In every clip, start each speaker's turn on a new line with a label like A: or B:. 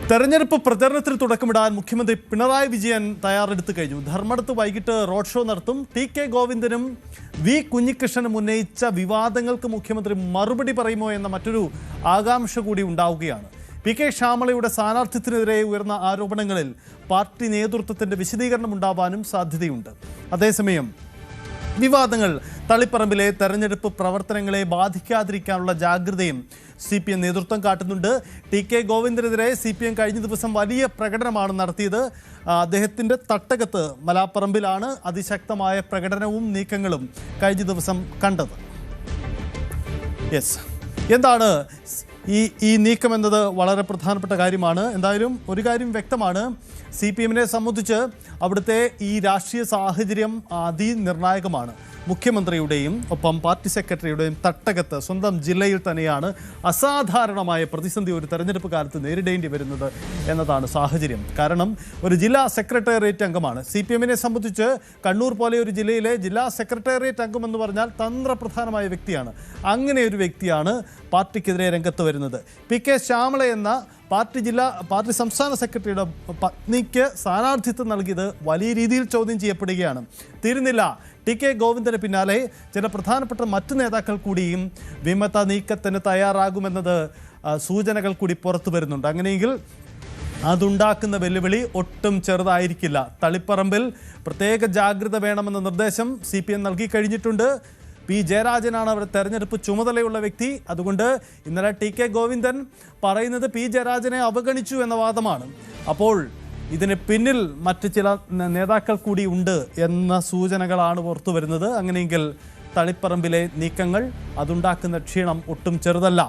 A: തെരഞ്ഞെടുപ്പ് പ്രചരണത്തിന് തുടക്കമിടാൻ മുഖ്യമന്ത്രി പിണറായി വിജയൻ തയ്യാറെടുത്തു കഴിഞ്ഞു. ധർമ്മടത്ത് വൈകിട്ട് റോഡ് ഷോ നടത്തും. ടി.കെ. ഗോവിന്ദനും വി. കുഞ്ഞികൃഷ്ണനും ഉന്നയിച്ച വിവാദങ്ങൾക്ക് മുഖ്യമന്ത്രി മറുപടി പറയുമോ എന്ന മറ്റൊരു ആകാംക്ഷ കൂടി ഉണ്ടാവുകയാണ്. പി.കെ. ശ്യാമളയുടെ സ്ഥാനാർത്ഥിത്വത്തിനെതിരെ ഉയർന്ന ആരോപണങ്ങളിൽ പാർട്ടി നേതൃത്വത്തിന്റെ വിശദീകരണം ഉണ്ടാവാനും സാധ്യതയുണ്ട്. അതേസമയം വിവാദങ്ങൾ തളിപ്പറമ്പിലെ തെരഞ്ഞെടുപ്പ് പ്രവർത്തനങ്ങളെ ബാധിക്കാതിരിക്കാനുള്ള ജാഗ്രതയും CPM നേതൃത്വം കാട്ടുന്നുണ്ട്. ടി.കെ. ഗോവിന്ദനെതിരെ CPM കഴിഞ്ഞ ദിവസം വലിയ പ്രകടനമാണ് നടത്തിയത്. അദ്ദേഹത്തിൻ്റെ തട്ടകത്ത് മലാപ്പറമ്പിലാണ് അതിശക്തമായ പ്രകടനവും നീക്കങ്ങളും കഴിഞ്ഞ ദിവസം കണ്ടത്. എന്താണ് ഈ നീക്കം എന്നത് വളരെ പ്രധാനപ്പെട്ട കാര്യമാണ്. എന്തായാലും ഒരു കാര്യം വ്യക്തമാണ്, CPM-നെ സംബന്ധിച്ച് അവിടുത്തെ ഈ രാഷ്ട്രീയ സാഹചര്യം അതിനിർണായകമാണ്. മുഖ്യമന്ത്രിയുടെയും ഒപ്പം പാർട്ടി സെക്രട്ടറിയുടെയും തട്ടകത്ത് സ്വന്തം ജില്ലയിൽ തന്നെയാണ് അസാധാരണമായ പ്രതിസന്ധി ഒരു തെരഞ്ഞെടുപ്പ് കാലത്ത് നേരിടേണ്ടി വരുന്നത് എന്നതാണ് സാഹചര്യം. കാരണം ഒരു ജില്ലാ സെക്രട്ടേറിയറ്റ് അംഗമാണ്. CPM-നെ സംബന്ധിച്ച് കണ്ണൂർ പോലെ ഒരു ജില്ലയിലെ ജില്ലാ സെക്രട്ടേറിയറ്റ് അംഗം എന്ന് പറഞ്ഞാൽ തന്ത്രപ്രധാനമായ വ്യക്തിയാണ്. അങ്ങനെ ഒരു വ്യക്തിയാണ് പാർട്ടിക്കെതിരെ രംഗത്ത് വരുന്നത്. P.K. ശ്യാമള എന്ന പാർട്ടി സംസ്ഥാന സെക്രട്ടറിയുടെ പത്നിക്ക് സ്ഥാനാർത്ഥിത്വം നൽകിയത് വലിയ രീതിയിൽ ചോദ്യം ചെയ്യപ്പെടുകയാണ്. തീരുന്നില്ല, ടി.കെ. ഗോവിന്ദന് പിന്നാലെ ചില പ്രധാനപ്പെട്ട മറ്റു നേതാക്കൾ കൂടിയും വിമത നീക്കത്തിന് തയ്യാറാകുമെന്നത് സൂചനകൾ കൂടി പുറത്തു വരുന്നുണ്ട്. അങ്ങനെയെങ്കിൽ അതുണ്ടാക്കുന്ന വെല്ലുവിളി ഒട്ടും ചെറുതായിരിക്കില്ല. തളിപ്പറമ്പിൽ പ്രത്യേക ജാഗ്രത വേണമെന്ന നിർദ്ദേശം CPM നൽകി കഴിഞ്ഞിട്ടുണ്ട്. P. ജയരാജനാണ് അവർ തെരഞ്ഞെടുപ്പ് ചുമതലയുള്ള വ്യക്തി. അതുകൊണ്ട് ഇന്നലെ ടി.കെ. ഗോവിന്ദൻ പറയുന്നത് P. ജയരാജനെ അവഗണിച്ചു എന്ന വാദമാണ്. അപ്പോൾ ഇതിന് പിന്നിൽ മറ്റ് ചില നേതാക്കൾ കൂടി ഉണ്ട് എന്ന സൂചനകളാണ് പുറത്തു വരുന്നത്. അങ്ങനെയെങ്കിൽ തളിപ്പറമ്പിലെ നീക്കങ്ങൾ അതുണ്ടാക്കുന്ന ക്ഷീണം ഒട്ടും ചെറുതല്ല.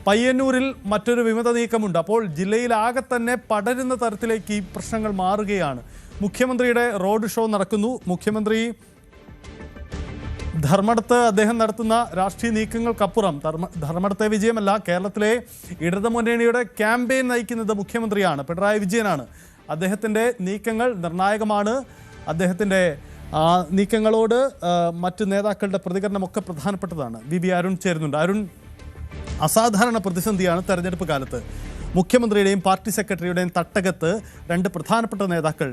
A: പയ്യന്നൂരിൽ മറ്റൊരു വിമത നീക്കമുണ്ട്. അപ്പോൾ ജില്ലയിലാകെ തന്നെ പടരുന്ന തരത്തിലേക്ക് ഈ പ്രശ്നങ്ങൾ മാറുകയാണ്. മുഖ്യമന്ത്രിയുടെ റോഡ് ഷോ നടക്കുന്നു. മുഖ്യമന്ത്രി ധർമ്മടത്ത് അദ്ദേഹം നടത്തുന്ന രാഷ്ട്രീയ നീക്കങ്ങൾക്കപ്പുറം ധർമ്മടത്തെ വിജയമല്ല, കേരളത്തിലെ ഇടതു മുന്നണിയുടെ ക്യാമ്പയിൻ നയിക്കുന്നത് മുഖ്യമന്ത്രിയാണ്, പിണറായി വിജയനാണ്. അദ്ദേഹത്തിൻ്റെ നീക്കങ്ങൾ നിർണായകമാണ്. അദ്ദേഹത്തിൻ്റെ നീക്കങ്ങളോട് മറ്റ് നേതാക്കളുടെ പ്രതികരണമൊക്കെ പ്രധാനപ്പെട്ടതാണ്. വി അരുൺ ചേരുന്നുണ്ട്. അരുൺ, അസാധാരണ പ്രതിസന്ധിയാണ് തെരഞ്ഞെടുപ്പ് കാലത്ത്. മുഖ്യമന്ത്രിയുടെയും പാർട്ടി സെക്രട്ടറിയുടെയും തട്ടകത്ത് രണ്ട് പ്രധാനപ്പെട്ട നേതാക്കൾ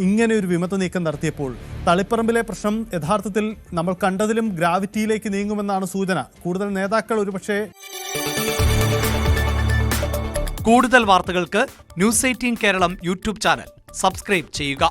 A: ഇങ്ങനെ ഒരു വിമത നീക്കം നടത്തിയപ്പോൾ തളിപ്പറമ്പിലെ പ്രശ്നം യഥാർത്ഥത്തിൽ നമ്മൾ കണ്ടതിലും ഗ്രാവിറ്റിയിലേക്ക് നീങ്ങുമെന്നാണ് സൂചന. കൂടുതൽ നേതാക്കൾ ഒരുപക്ഷെ
B: കൂടുതൽ വാർത്തകൾക്ക് News 18 Keralam YouTube channel subscribe ചെയ്യുക.